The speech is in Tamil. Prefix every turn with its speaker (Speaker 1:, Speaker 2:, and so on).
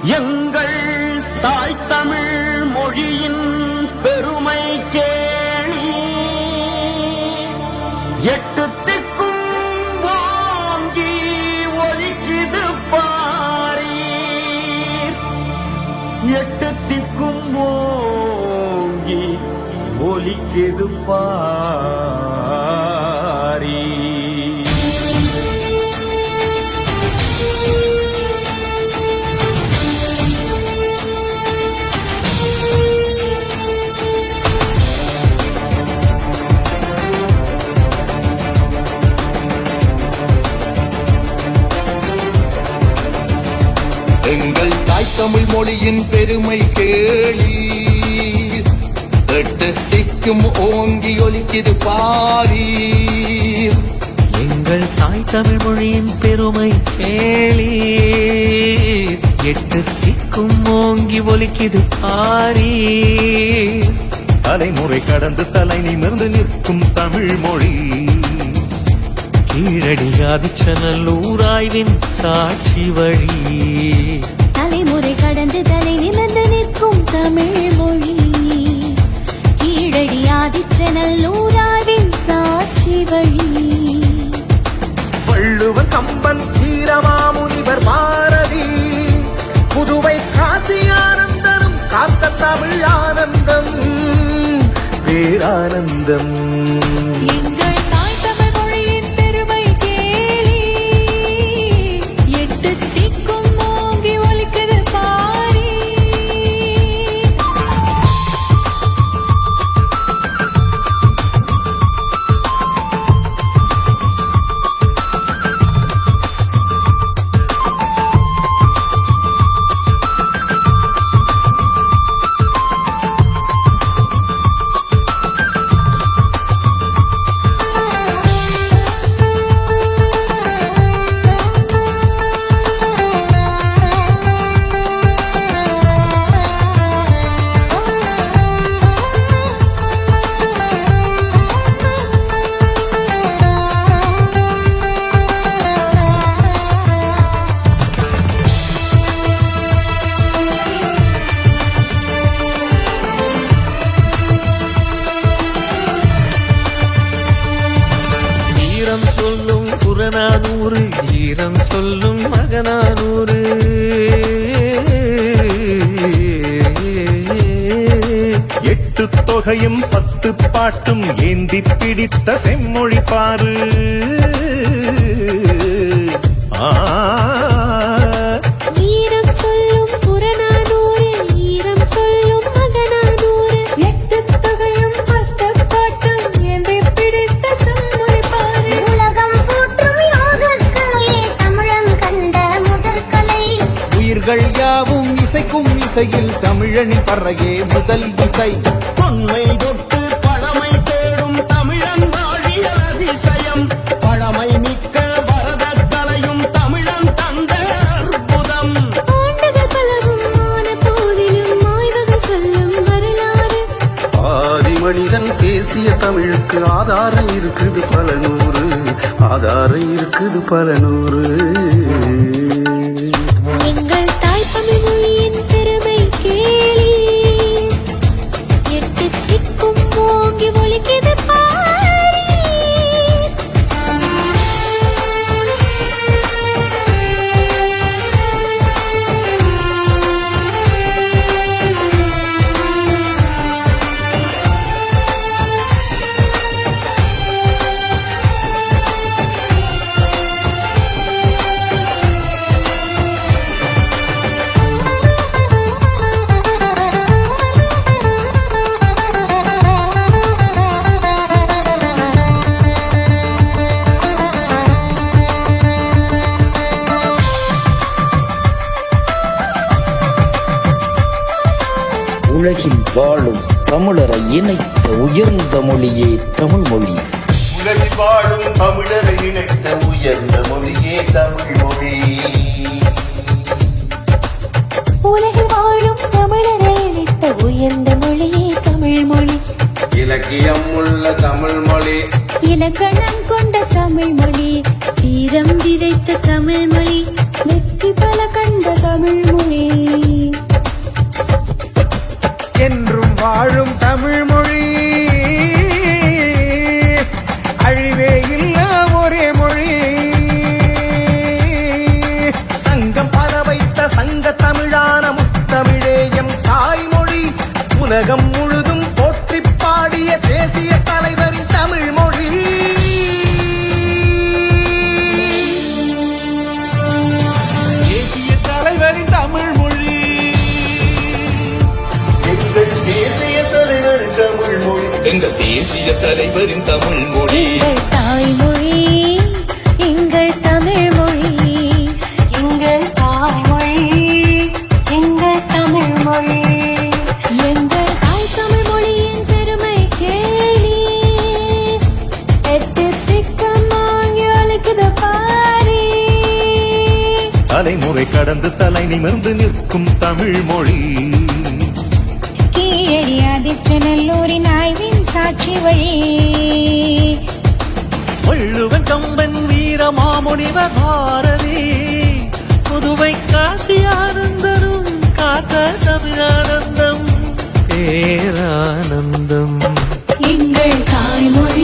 Speaker 1: எங்கள் தாய் தமிழ் மொழியின் பெருமை கேளி எட்டு திக்கும் வாங்கி ஒலிக்குது பாரீர் எட்டு திக்கும் ஓங்கி ஒலிக்குது பாரீர்
Speaker 2: எங்கள் தாய் தமிழ் மொழியின் பெருமை கேளி எட்டு திக்கும் ஓங்கி ஒலிக்குது பாரீர்
Speaker 3: எங்கள் தாய் தமிழ் மொழியின் பெருமை கேளி எட்டு திக்கும் ஓங்கி ஒலிக்குது பாரீர்
Speaker 4: தலைமுறை கடந்து தலை நிமிர்ந்து நிற்கும் தமிழ் மொழி
Speaker 3: கீழடியாதி சனல்லூர் ஆய்வின் சாட்சி வழி
Speaker 5: தலைமுறை கடந்து தலை நிமிர்ந்து நிற்கும் தமிழ் மொழி கீழடியாதி சனல்லூர் ஆய்வின் சாட்சி வழி
Speaker 4: வள்ளுவர் கம்பன் வீரமாமுனிவர் பாரதி புதுவை காசி ஆனந்தனும் காத்த தமிழ் ஆனந்தம் பேரானந்தம்
Speaker 5: எங்கள் தாய் தமிழ் மொழியின் பெருமை கேளி எட்டு திக்கும் ஓங்கி ஒலிக்குது பாரீர்
Speaker 3: ஈரம் சொல்லும் புறநானூறு ஈரம் சொல்லும் மகநானூறு
Speaker 4: எட்டு தொகையும் 10 பாட்டும் ஏந்தி பிடித்த செம்மொழி பாரு
Speaker 5: ஈரம் சொல்லும் புறநானூறு ஈரம் சொல்லும் மகநானூறு எட்டு தொகையும் 10 பாட்டும் ஏந்தி பிடித்த செம்மொழி பாரு உலகம் போற்றும் யோகக்கலையே தமிழன் கண்ட முதல் கலை
Speaker 2: உயிர்கள் யாவும் இசைக்கும் இசையில் தமிழனின் பறையே முதல் இசை
Speaker 1: தொன்மை தொட்டு பழமை தேடும் தமிழன் வாழிய அதிசயம் பழமை மிக்க பரதக் கலையும் தமிழன் தந்த அற்புதம்
Speaker 5: ஆண்டுகள் பலவும் ஆன போதிலும் ஆய்வுகள் சொல்லும் வரலாறு
Speaker 6: ஆதி மனிதன் பேசிய தமிழுக்கு ஆதாரம் இருக்குது பல நூறு ஆதாரம் இருக்குது பல நூறு
Speaker 5: எங்கள் தாய் தமிழ் மொழியின் பெருமை கேளி எட்டு திக்கும் ஓங்கி ஒலிக்குது பாரீர்
Speaker 7: உலகில் வாழும் தமிழரை இணைத்த உயர்ந்த மொழியே தமிழ் மொழி
Speaker 6: உலகில் வாழும் தமிழரை இணைத்த உயர்ந்த மொழியே தமிழ் மொழி
Speaker 5: உலகில் வாழும் தமிழரை இணைத்த உயர்ந்த மொழியே தமிழ் மொழி
Speaker 2: இலக்கியம் உள்ள தமிழ் மொழி
Speaker 5: இலக்கணம் கொண்ட தமிழ் மொழி வீரம் விதைத்த தமிழ் மொழி வெற்றி பல கண்ட தமிழ் மொழி
Speaker 8: தேசிய தலைவரின் தமிழ் மொழி.
Speaker 5: எங்கள் தாய்மொழி எங்கள் தமிழ் மொழி, எங்கள் தாய்மொழி எங்கள் தமிழ் மொழி. எங்கள் தாய் தமிழ் மொழியின் பெருமை கேளி, எட்டு திக்கம் வாங்கி அழைக்குது பாரி.
Speaker 4: தலைமுறை கடந்து தலை நிமிர்ந்து நிற்கும் தமிழ் மொழி.
Speaker 9: கீழடி ஆதிச்சநல்லூரின் ஆய்வின் சாட்சி வழி.
Speaker 3: வள்ளுவன் கம்பன் வீரமாமுனிவர் பாரதி, புதுவை காசி ஆனந்தரும் காத்த தமிழானந்தம் பேரானந்தம்.
Speaker 5: எங்கள் தாய்மொழி